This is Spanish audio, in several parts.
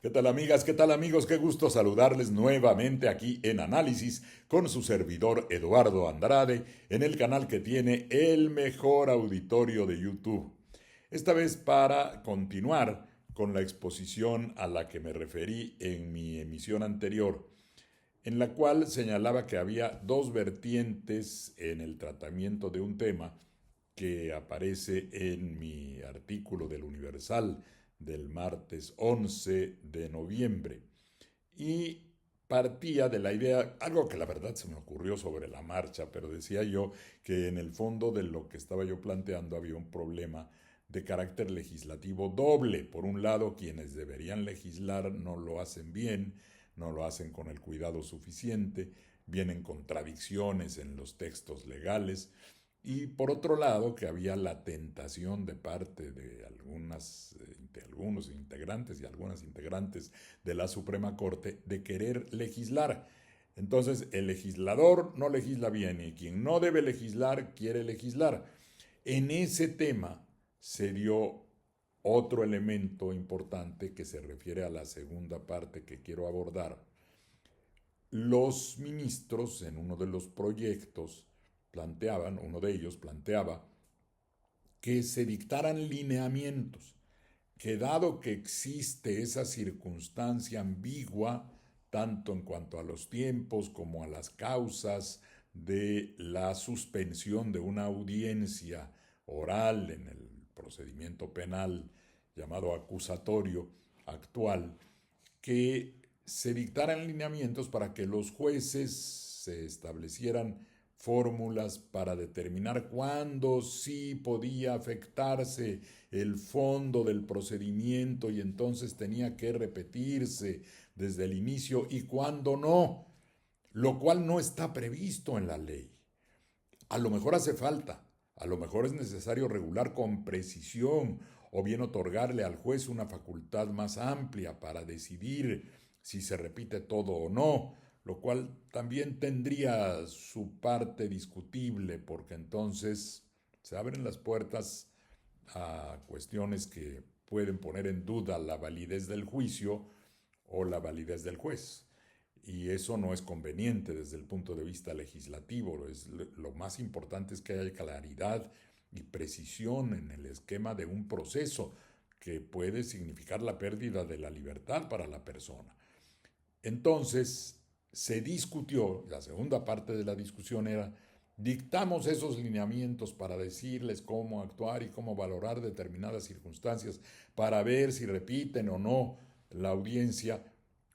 ¿Qué tal amigas? ¿Qué tal amigos? Qué gusto saludarles nuevamente aquí en Análisis con su servidor Eduardo Andrade en el canal que tiene el mejor auditorio de YouTube. Esta vez para continuar con la exposición a la que me referí en mi emisión anterior, en la cual señalaba que había dos vertientes en el tratamiento de un tema que aparece en mi artículo del Universal del martes 11 de noviembre. Y partía de la idea, algo que la verdad se me ocurrió sobre la marcha, pero decía yo que en el fondo de lo que estaba yo planteando había un problema de carácter legislativo doble. Por un lado, quienes deberían legislar no lo hacen bien, no lo hacen con el cuidado suficiente, vienen contradicciones en los textos legales, y por otro lado, que había la tentación de parte de algunos integrantes y algunas integrantes de la Suprema Corte de querer legislar. Entonces, el legislador no legisla bien y quien no debe legislar quiere legislar. En ese tema se dio otro elemento importante que se refiere a la segunda parte que quiero abordar. Los ministros en uno de los proyectos uno de ellos planteaba que se dictaran lineamientos, que dado que existe esa circunstancia ambigua, tanto en cuanto a los tiempos como a las causas de la suspensión de una audiencia oral en el procedimiento penal llamado acusatorio actual, que se dictaran lineamientos para que los jueces se establecieran fórmulas para determinar cuándo sí podía afectarse el fondo del procedimiento y entonces tenía que repetirse desde el inicio y cuándo no, lo cual no está previsto en la ley. A lo mejor hace falta, a lo mejor es necesario regular con precisión o bien otorgarle al juez una facultad más amplia para decidir si se repite todo o no, lo cual también tendría su parte discutible porque entonces se abren las puertas a cuestiones que pueden poner en duda la validez del juicio o la validez del juez. Y eso no es conveniente desde el punto de vista legislativo. Lo más importante es que haya claridad y precisión en el esquema de un proceso que puede significar la pérdida de la libertad para la persona. Entonces, se discutió, la segunda parte de la discusión era, dictamos esos lineamientos para decirles cómo actuar y cómo valorar determinadas circunstancias, para ver si repiten o no la audiencia,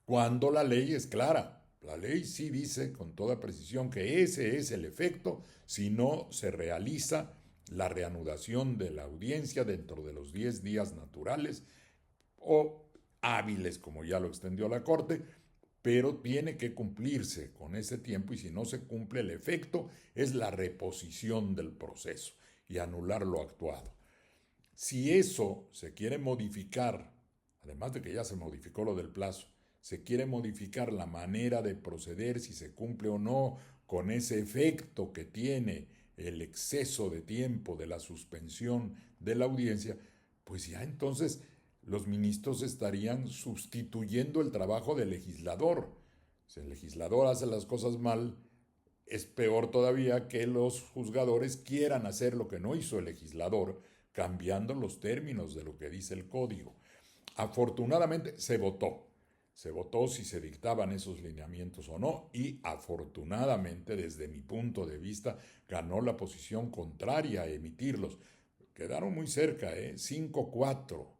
cuando la ley es clara. La ley sí dice con toda precisión que ese es el efecto si no se realiza la reanudación de la audiencia dentro de los 10 días naturales o hábiles, como ya lo extendió la Corte, pero tiene que cumplirse con ese tiempo y si no se cumple el efecto es la reposición del proceso y anular lo actuado. Si eso se quiere modificar, además de que ya se modificó lo del plazo, se quiere modificar la manera de proceder, si se cumple o no con ese efecto que tiene el exceso de tiempo de la suspensión de la audiencia, pues ya entonces los ministros estarían sustituyendo el trabajo del legislador. Si el legislador hace las cosas mal, es peor todavía que los juzgadores quieran hacer lo que no hizo el legislador, cambiando los términos de lo que dice el código. Afortunadamente se votó si se dictaban esos lineamientos o no y afortunadamente desde mi punto de vista ganó la posición contraria a emitirlos. Quedaron muy cerca, 5-4.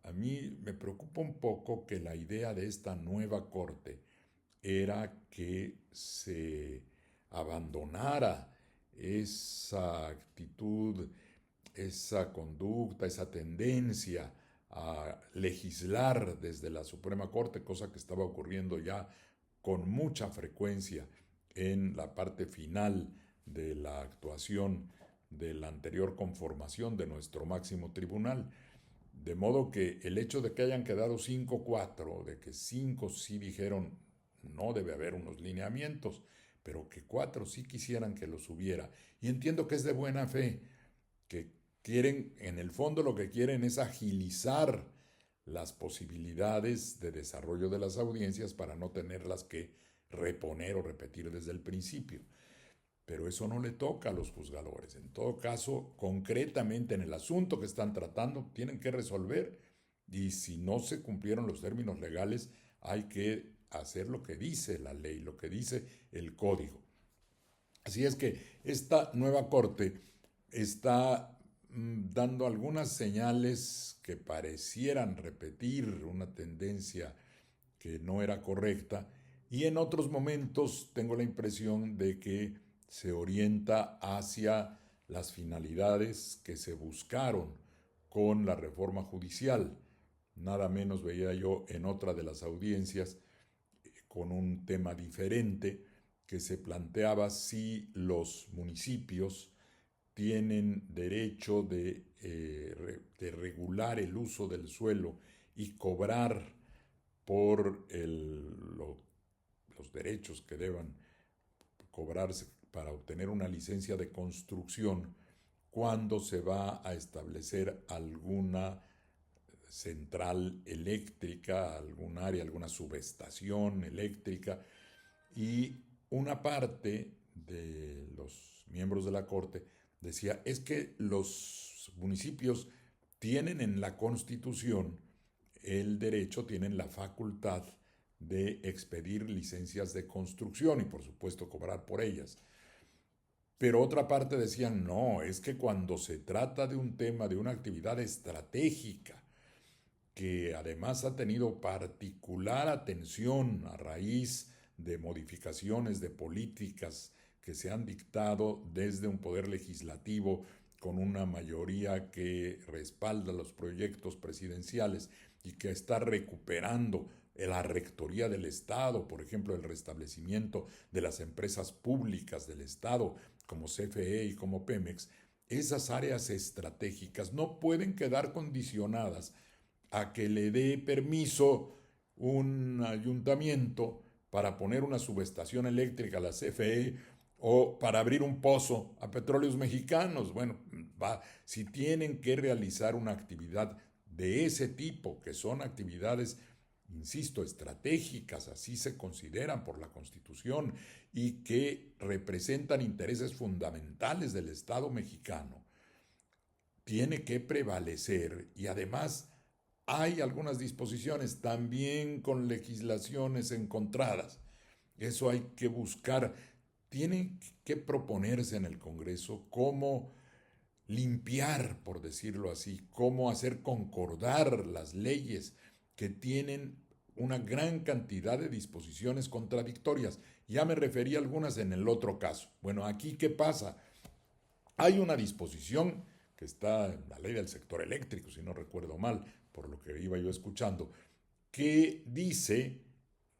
A mí me preocupa un poco que la idea de esta nueva corte era que se abandonara esa actitud, esa conducta, esa tendencia a legislar desde la Suprema Corte, cosa que estaba ocurriendo ya con mucha frecuencia en la parte final de la actuación de la anterior conformación de nuestro máximo tribunal. De modo que el hecho de que hayan quedado 5-4, de que 5 sí dijeron no debe haber unos lineamientos, pero que 4 sí quisieran que los hubiera. Y entiendo que es de buena fe, que quieren, en el fondo lo que quieren es agilizar las posibilidades de desarrollo de las audiencias para no tenerlas que reponer o repetir desde el principio. Pero eso no le toca a los juzgadores. En todo caso, concretamente en el asunto que están tratando, tienen que resolver, y si no se cumplieron los términos legales, hay que hacer lo que dice la ley, lo que dice el código. Así es que esta nueva corte está dando algunas señales que parecieran repetir una tendencia que no era correcta, y en otros momentos tengo la impresión de que se orienta hacia las finalidades que se buscaron con la reforma judicial. Nada menos veía yo en otra de las audiencias con un tema diferente que se planteaba si los municipios tienen derecho de regular el uso del suelo y cobrar por los derechos que deban cobrarse para obtener una licencia de construcción cuando se va a establecer alguna central eléctrica, algún área, alguna subestación eléctrica, y una parte de los miembros de la Corte decía, es que los municipios tienen en la Constitución el derecho, tienen la facultad de expedir licencias de construcción y por supuesto cobrar por ellas. Pero otra parte decían, no, es que cuando se trata de un tema, de una actividad estratégica, que además ha tenido particular atención a raíz de modificaciones de políticas que se han dictado desde un poder legislativo con una mayoría que respalda los proyectos presidenciales y que está recuperando la rectoría del Estado, por ejemplo, el restablecimiento de las empresas públicas del Estado como CFE y como Pemex. Esas áreas estratégicas no pueden quedar condicionadas a que le dé permiso un ayuntamiento para poner una subestación eléctrica a la CFE o para abrir un pozo a Petróleos Mexicanos. Bueno, si tienen que realizar una actividad de ese tipo, que son actividades, insisto, estratégicas, así se consideran por la Constitución, y que representan intereses fundamentales del Estado mexicano, tiene que prevalecer, y además hay algunas disposiciones también con legislaciones encontradas. Eso hay que buscar. Tienen que proponerse en el Congreso cómo limpiar, por decirlo así, cómo hacer concordar las leyes que tienen una gran cantidad de disposiciones contradictorias. Ya me referí a algunas en el otro caso. Bueno, aquí ¿qué pasa? Hay una disposición que está en la ley del sector eléctrico, si no recuerdo mal, por lo que iba yo escuchando, que dice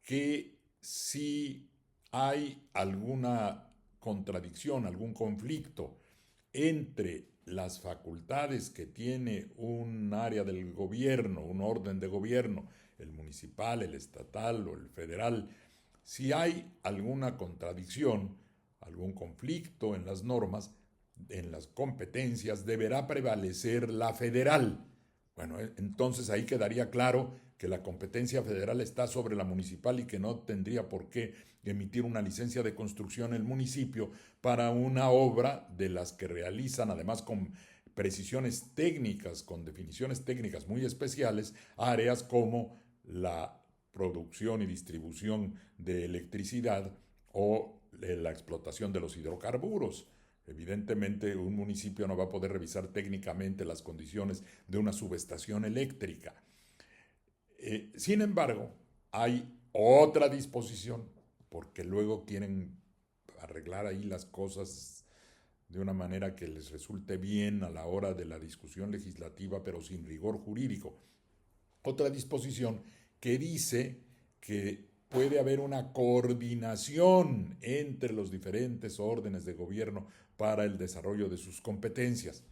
que si hay alguna contradicción, algún conflicto entre las facultades que tiene un área del gobierno, un orden de gobierno, el municipal, el estatal o el federal, si hay alguna contradicción, algún conflicto en las normas, en las competencias, deberá prevalecer la federal. Bueno, entonces ahí quedaría claro que la competencia federal está sobre la municipal y que no tendría por qué emitir una licencia de construcción el municipio para una obra de las que realizan, además con precisiones técnicas, con definiciones técnicas muy especiales, áreas como la producción y distribución de electricidad o la explotación de los hidrocarburos. Evidentemente, un municipio no va a poder revisar técnicamente las condiciones de una subestación eléctrica. Sin embargo, hay otra disposición, porque luego quieren arreglar ahí las cosas de una manera que les resulte bien a la hora de la discusión legislativa, pero sin rigor jurídico. Otra disposición que dice que puede haber una coordinación entre los diferentes órdenes de gobierno para el desarrollo de sus competencias.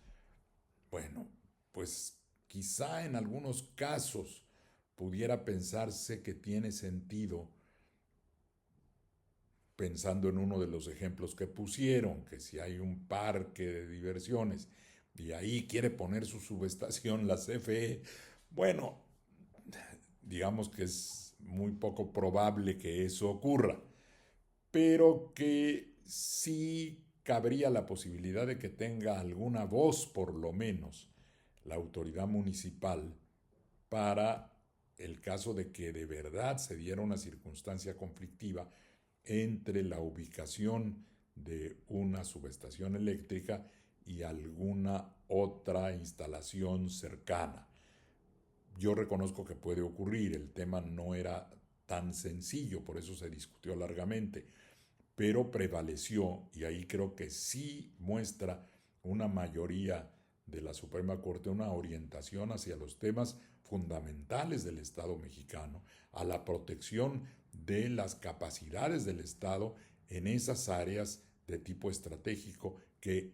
Bueno, pues quizá en algunos casos pudiera pensarse que tiene sentido, pensando en uno de los ejemplos que pusieron, que si hay un parque de diversiones y ahí quiere poner su subestación la CFE, bueno, digamos que es muy poco probable que eso ocurra, pero que sí cabría la posibilidad de que tenga alguna voz, por lo menos, la autoridad municipal para el caso de que de verdad se diera una circunstancia conflictiva entre la ubicación de una subestación eléctrica y alguna otra instalación cercana. Yo reconozco que puede ocurrir, el tema no era tan sencillo, por eso se discutió largamente, pero prevaleció, y ahí creo que sí muestra una mayoría de la Suprema Corte, una orientación hacia los temas fundamentales del Estado mexicano, a la protección de las capacidades del Estado en esas áreas de tipo estratégico que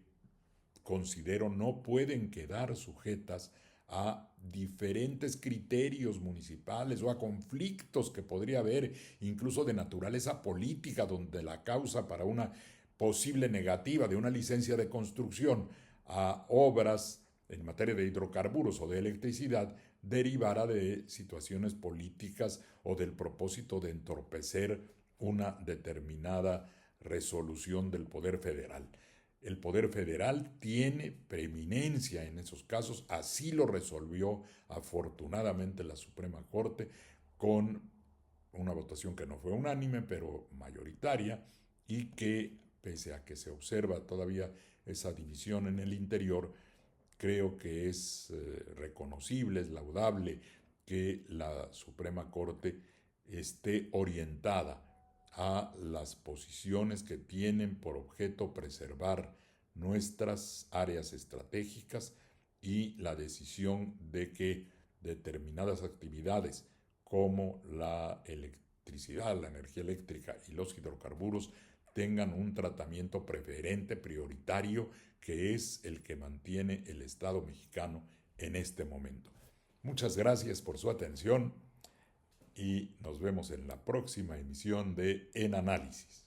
considero no pueden quedar sujetas a diferentes criterios municipales o a conflictos que podría haber, incluso de naturaleza política, donde la causa para una posible negativa de una licencia de construcción a obras en materia de hidrocarburos o de electricidad derivara de situaciones políticas o del propósito de entorpecer una determinada resolución del Poder Federal. El Poder Federal tiene preeminencia en esos casos, así lo resolvió afortunadamente la Suprema Corte con una votación que no fue unánime, pero mayoritaria, y que, pese a que se observa todavía esa división en el interior, creo que es reconocible, es laudable que la Suprema Corte esté orientada a las posiciones que tienen por objeto preservar nuestras áreas estratégicas y la decisión de que determinadas actividades como la electricidad, la energía eléctrica y los hidrocarburos tengan un tratamiento preferente, prioritario, que es el que mantiene el Estado mexicano en este momento. Muchas gracias por su atención y nos vemos en la próxima emisión de En Análisis.